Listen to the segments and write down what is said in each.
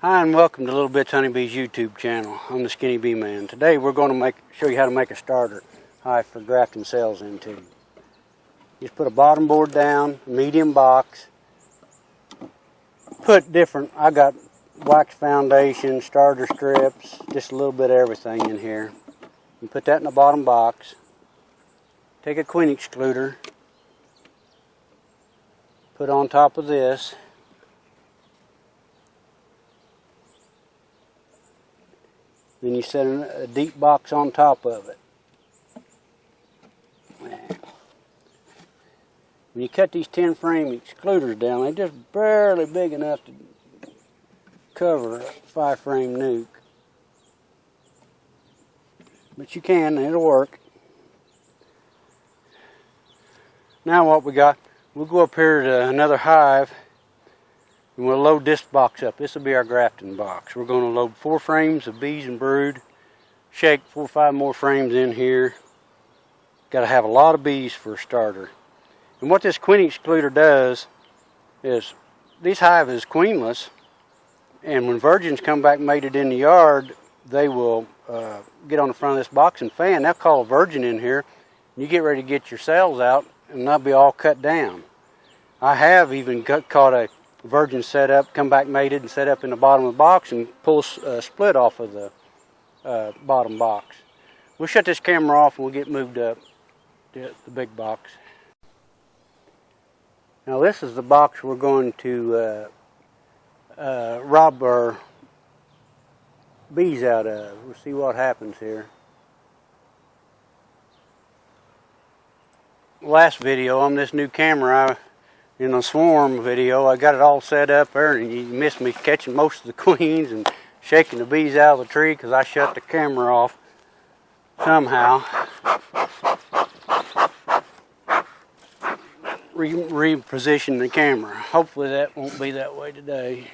Hi and welcome to Little Bits Honeybee's YouTube channel. I'm the Skinny Bee Man. Today we're going to show you how to make a starter hive for grafting cells into. Just put a bottom board down, medium box. Put different, I got wax foundation, starter strips, just a little bit of everything in here. You put that in the bottom box. Take a queen excluder, put on top of this. Then you set a deep box on top of it. When you cut these 10 frame excluders down, they're just barely big enough to cover a 5 frame nuke. But you can, it'll work. Now what we got, we'll go up here to another hive and we'll load this box up. This will be our grafting box. We're going to load 4 frames of bees and brood, shake 4 or 5 more frames in here. Got to have a lot of bees for a starter. And what this queen excluder does is, this hive is queenless, and when virgins come back mated in the yard, they will get on the front of this box and fan. They'll call a virgin in here, and you get ready to get your cells out, and they'll be all cut down. I have even caught a virgin set up, come back mated and set up in the bottom of the box and pull a split off of the bottom box. We'll shut this camera off and we'll get moved up to the big box. Now this is the box we're going to rob our bees out of. We'll see what happens here. Last video on this new camera, in the swarm video, I got it all set up there, and you missed me catching most of the queens and shaking the bees out of the tree because I shut the camera off somehow. Reposition the camera. Hopefully that won't be that way today.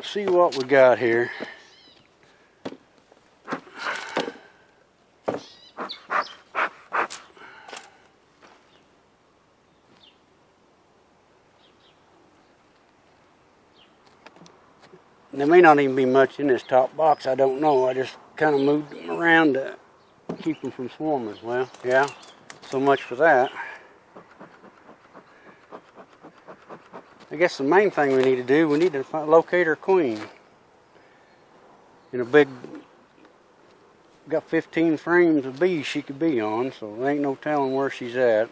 See what we got here. There may not even be much in this top box, I don't know. I just kind of moved them around to keep them from swarming. Well, yeah, so much for that. I guess the main thing we need to do, we need to locate our queen. In a big, got 15 frames of bees she could be on, so there ain't no telling where she's at.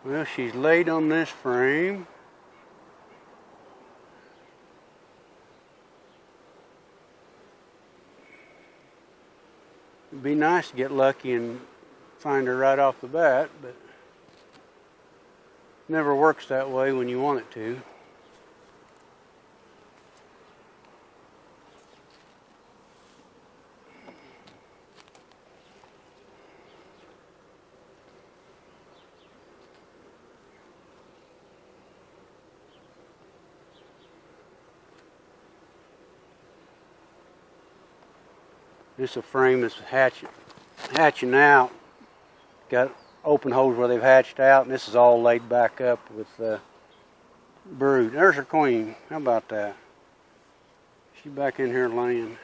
Well, she's laid on this frame. It'd be nice to get lucky and find her right off the bat, but it never works that way when you want it to. This is a frame that's hatching out. Got open holes where they've hatched out, and this is all laid back up with brood. There's her queen. How about that? She's back in here laying.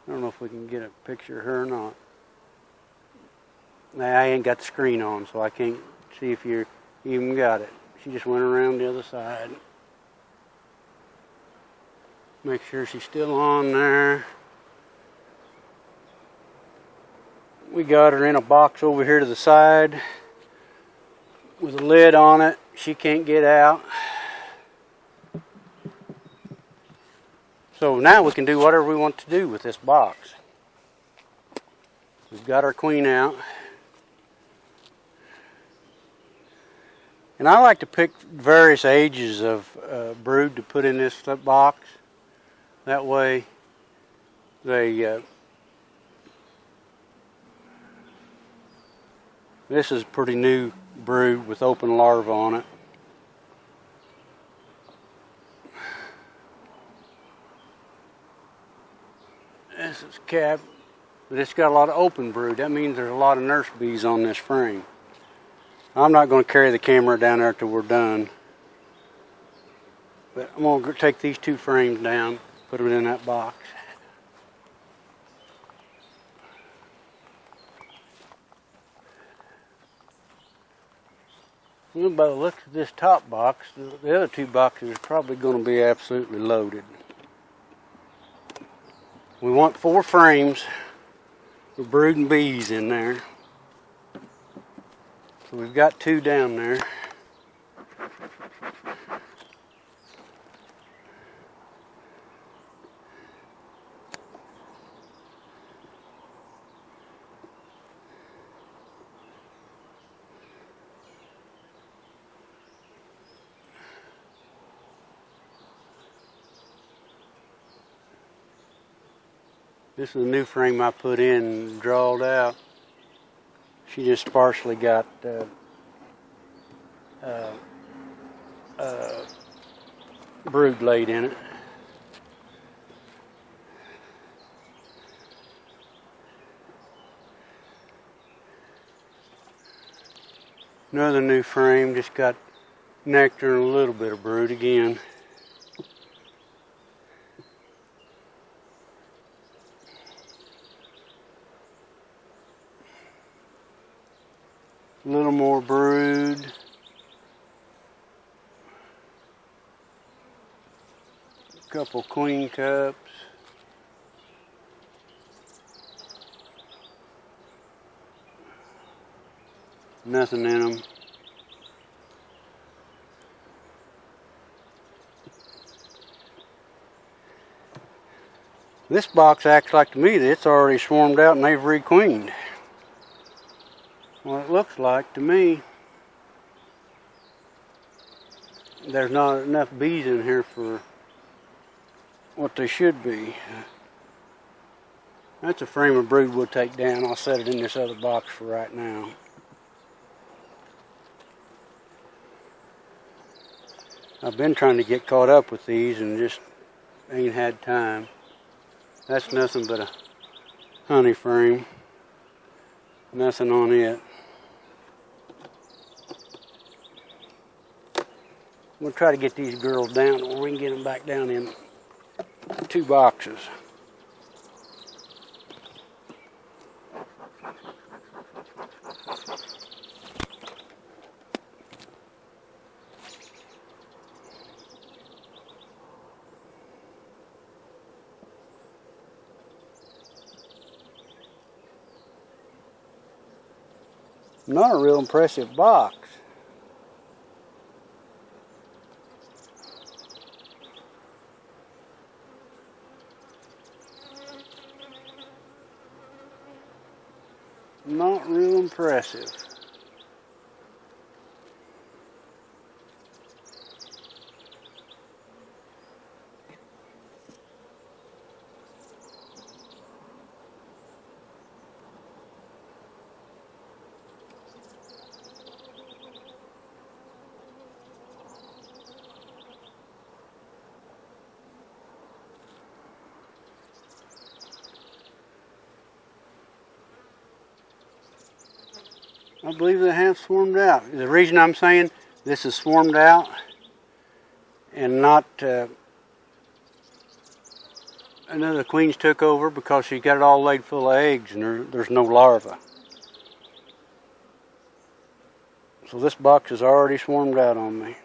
I don't know if we can get a picture of her or not. I ain't got the screen on, so I can't see if you even got it. She just went around the other side. Make sure she's still on there. We got her in a box over here to the side with a lid on it. She can't get out. So now we can do whatever we want to do with this box. We've got our queen out. And I like to pick various ages of brood to put in this box. That way they this is pretty new brood with open larvae on it. This is cap, but it's got a lot of open brood. That means there's a lot of nurse bees on this frame. I'm not going to carry the camera down there till we're done. But I'm going to take these 2 frames down, put them in that box. Well, by the looks of this top box, the other 2 boxes are probably going to be absolutely loaded. We want 4 frames with brooding bees in there. So we've got 2 down there. This is a new frame I put in and drawed out. She just sparsely got brood laid in it. Another new frame, just got nectar and a little bit of brood again. A little more brood. A couple queen cups. Nothing in them. This box acts like to me that it's already swarmed out and they've requeened. Well, it looks like to me there's not enough bees in here for what they should be. That's a frame of brood we'll take down. I'll set it in this other box for right now. I've been trying to get caught up with these and just ain't had time. That's nothing but a honey frame. Nothing on it. We'll try to get these girls down or we can get them back down in 2 boxes. Not a real impressive box. Not real impressive. I believe they have swarmed out. The reason I'm saying this is swarmed out and not another queen's took over because she got it all laid full of eggs and there's no larvae. So this box is already swarmed out on me.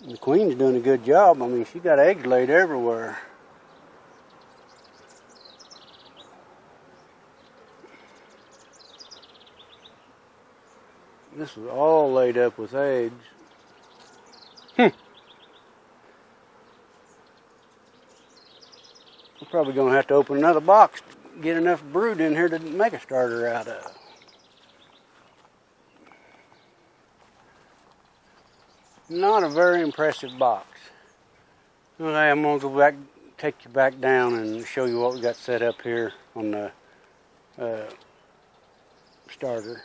The queen's doing a good job. I mean, she got eggs laid everywhere. This is all laid up with eggs. We're probably going to have to open another box to get enough brood in here to make a starter out of. Not a very impressive box. Okay, I'm going to go back take you back down and show you what we got set up here on the starter.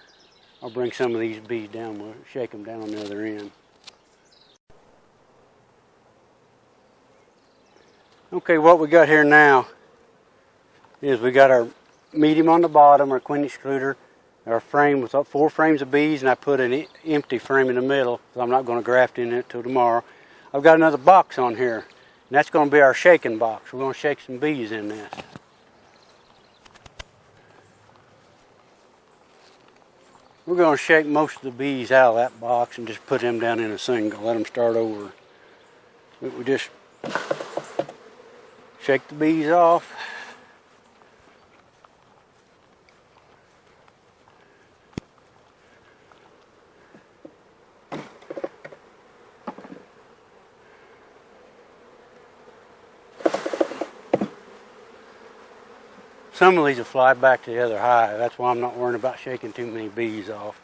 I'll bring some of these bees down, we'll shake them down on the other end. Okay, what we got here now is we got our medium on the bottom, our queen excluder, our frame with 4 frames of bees, and I put an empty frame in the middle, so I'm not going to graft in it till tomorrow. I've got another box on here, and that's going to be our shaking box. We're going to shake some bees in this. We're going to shake most of the bees out of that box and just put them down in a single, let them start over. But we just shake the bees off. Some of these will fly back to the other hive. That's why I'm not worrying about shaking too many bees off.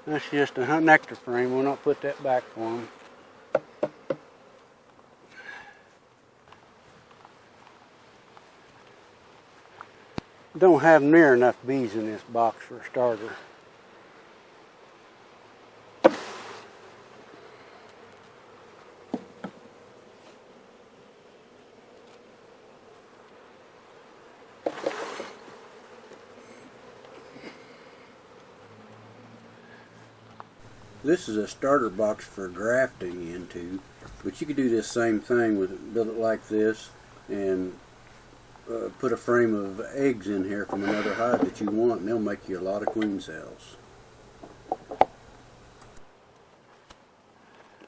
That's just a nectar frame. We'll not put that back for them. Don't have near enough bees in this box for a starter. This is a starter box for grafting into, but you could do this same thing with build it like this and put a frame of eggs in here from another hive that you want, and they'll make you a lot of queen cells.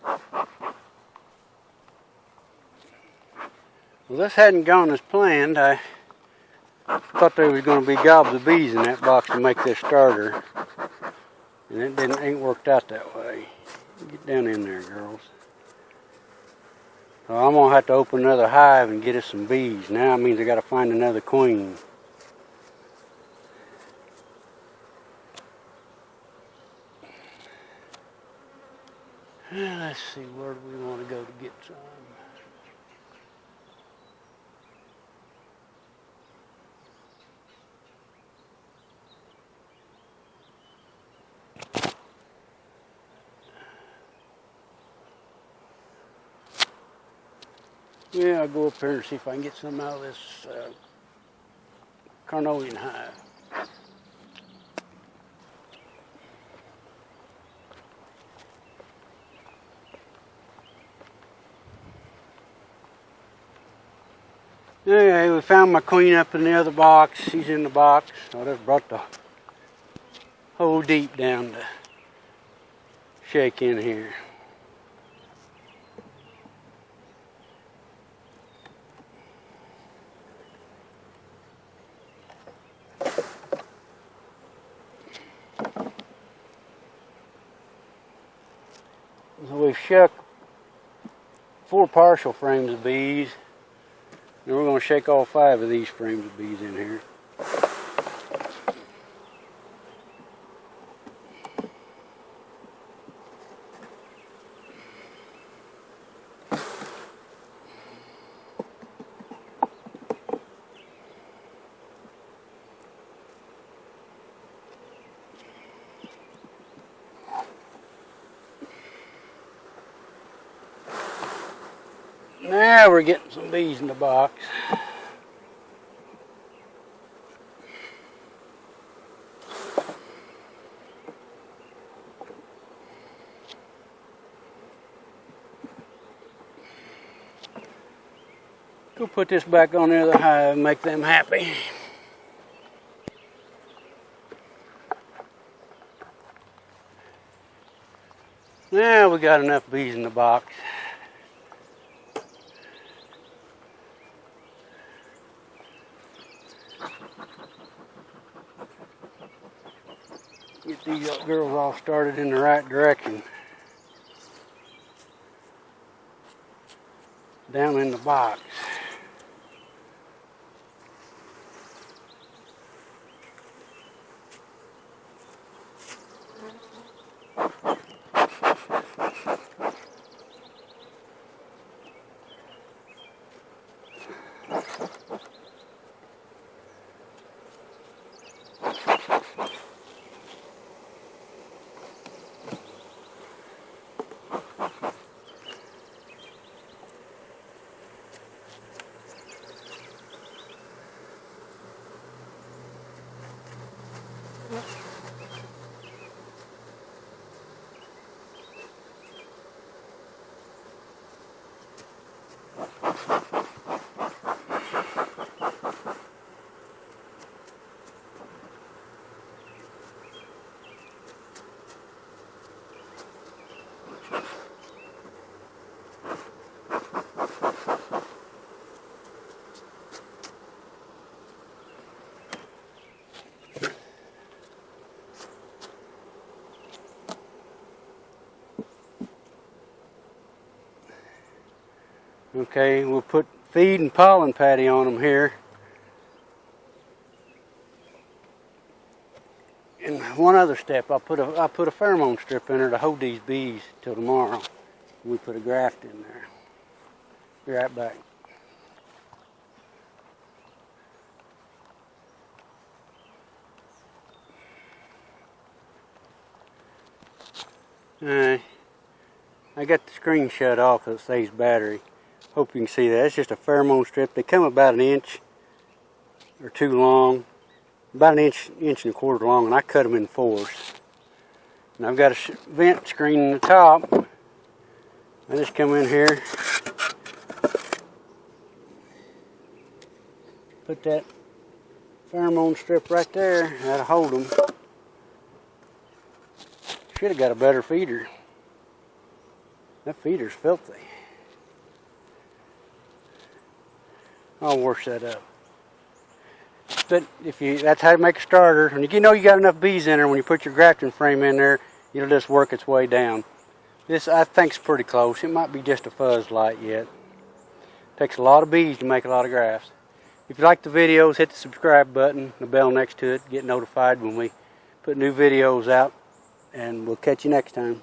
Well, this hadn't gone as planned. I thought there was going to be gobs of bees in that box to make this starter, and it ain't worked out that way. Get down in there, girls. So I'm going to have to open another hive and get us some bees. Now it means I got to find another queen. Let's see, where do we want to go to get some? Yeah, I'll go up here and see if I can get some out of this carnelian hive. Okay, we found my queen up in the other box. She's in the box. I just brought the whole deep down to shake in here. So we've shook 4 partial frames of bees, and we're going to shake all 5 of these frames of bees in here. Now we're getting some bees in the box. Go put this back on the other hive and make them happy. Now we got enough bees in the box. Get these girls all started in the right direction. down in the box. Okay, we'll put feed and pollen patty on them here. And one other step, I'll put a pheromone strip in there to hold these bees till tomorrow. We put a graft in there. Be right back. Alright, I got the screen shut off because it saves battery. Hope you can see that. It's just a pheromone strip. They come about 1 inch or 2 long, about 1 inch, inch and a quarter long, and I cut them in 4s. And I've got a vent screen in the top. I just come in here, put that pheromone strip right there. That'll hold them. Should have got a better feeder. That feeder's filthy. I'll wash that up. But that's how you make a starter. And you know you got enough bees in there, when you put your grafting frame in there, it'll just work its way down. This, I think, is pretty close. It might be just a fuzz light yet. Takes a lot of bees to make a lot of grafts. If you like the videos, hit the subscribe button, the bell next to it, get notified when we put new videos out, and we'll catch you next time.